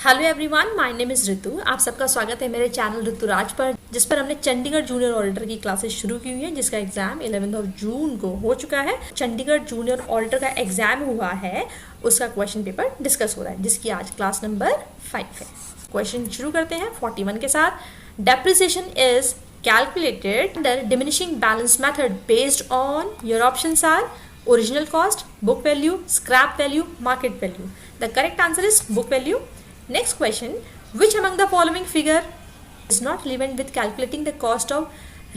Hello everyone, my name is Ritu. आप सबका स्वागत है मेरे चैनल ऋतुराज पर, जिस पर हमने चंडीगढ़ जूनियर ऑडिटर की क्लासेस शुरू की हुई है, जिसका एग्जाम 11 जून को हो चुका है। चंडीगढ़ जूनियर ऑडिटर का एग्जाम हुआ है, उसका क्वेश्चन पेपर डिस्कस हो रहा है, जिसकी आज क्लास नंबर 5 है। क्वेश्चन शुरू करते हैं 41 के साथ। Depreciation is calculated under diminishing balance method based on your options are original cost, book value, scrap value, market value. The correct answer is book value. Next question, which among the following figure is not relevant with calculating the cost of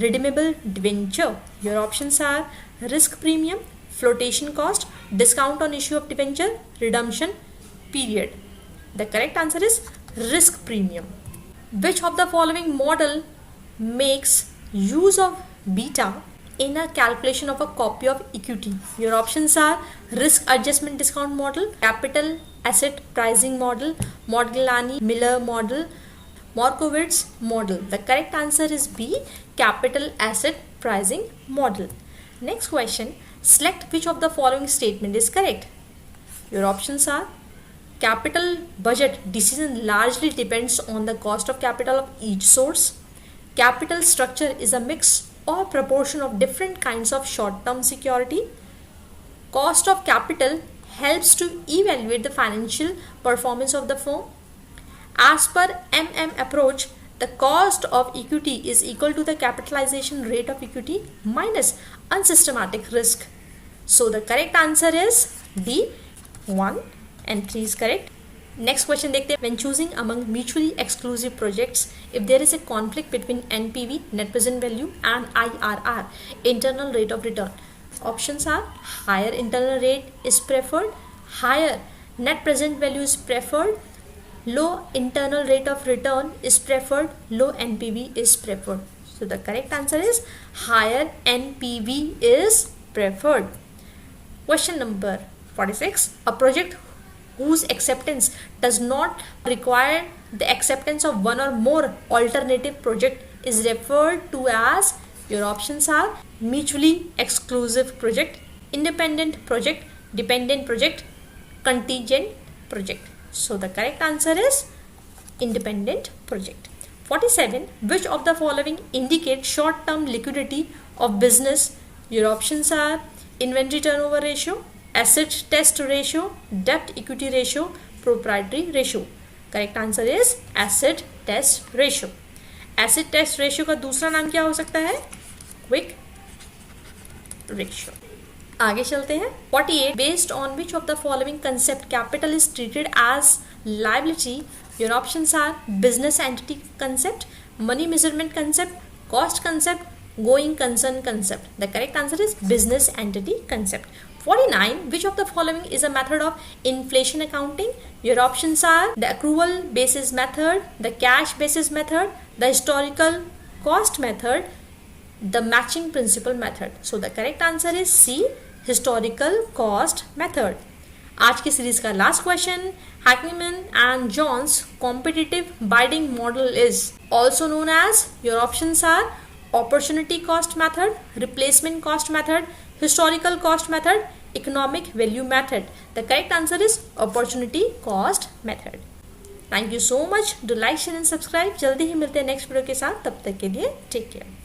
redeemable debenture? Your options are risk premium, flotation cost, discount on issue of debenture, redemption period. The correct answer is risk premium. Which of the following model makes use of beta in a calculation of a copy of equity? Your options are risk adjustment discount model, capital asset pricing model, Modigliani-Miller model, Markowitz model. The correct answer is B, capital asset pricing model. Next question, select which of the following statement is correct. Your options are capital budget decision largely depends on the cost of capital of each source. Capital structure is a mix or proportion of different kinds of short-term security. Cost of capital helps to evaluate the financial performance of the firm. As per approach, the cost of equity is equal to the capitalization rate of equity minus unsystematic risk. So the correct answer is D, 1 and 3 is correct. Next question देखते हैं. When choosing among mutually exclusive projects, if there is a conflict between NPV, net present value, and IRR, internal rate of return, options are higher internal rate is preferred, higher net present value is preferred, low internal rate of return is preferred, low NPV is preferred. So the correct answer is higher NPV is preferred. Question number 46. A project whose acceptance does not require the acceptance of one or more alternative project is referred to as, your options are mutually exclusive project, independent project, dependent project, contingent project. So the correct answer is independent project. 47. Which of the following indicate short-term liquidity of business? Your options are inventory turnover ratio, asset test ratio, debt equity ratio, proprietary ratio. Correct answer is asset test ratio. Asset test ratio का दूसरा नाम क्या हो सकता है? Quick ratio. आगे चलते हैं. 48. Based on which of the following concept capital is treated as liability? Your options are business entity concept, money measurement concept, cost concept, going concern concept. The correct answer is business entity concept. 49. Which of the following is a method of inflation accounting? Your options are the accrual basis method, the cash basis method, the historical cost method, the matching principal method. So the correct answer is C, historical cost method. आज की series का last question. Hackman and John's competitive bidding model is also known as, your options are opportunity cost method, replacement cost method, historical cost method, economic value method. The correct answer is opportunity cost method. Thank you so much. Do like, share and subscribe. जल्दी ही मिलते हैं next video के साथ. तब तक के लिए take care.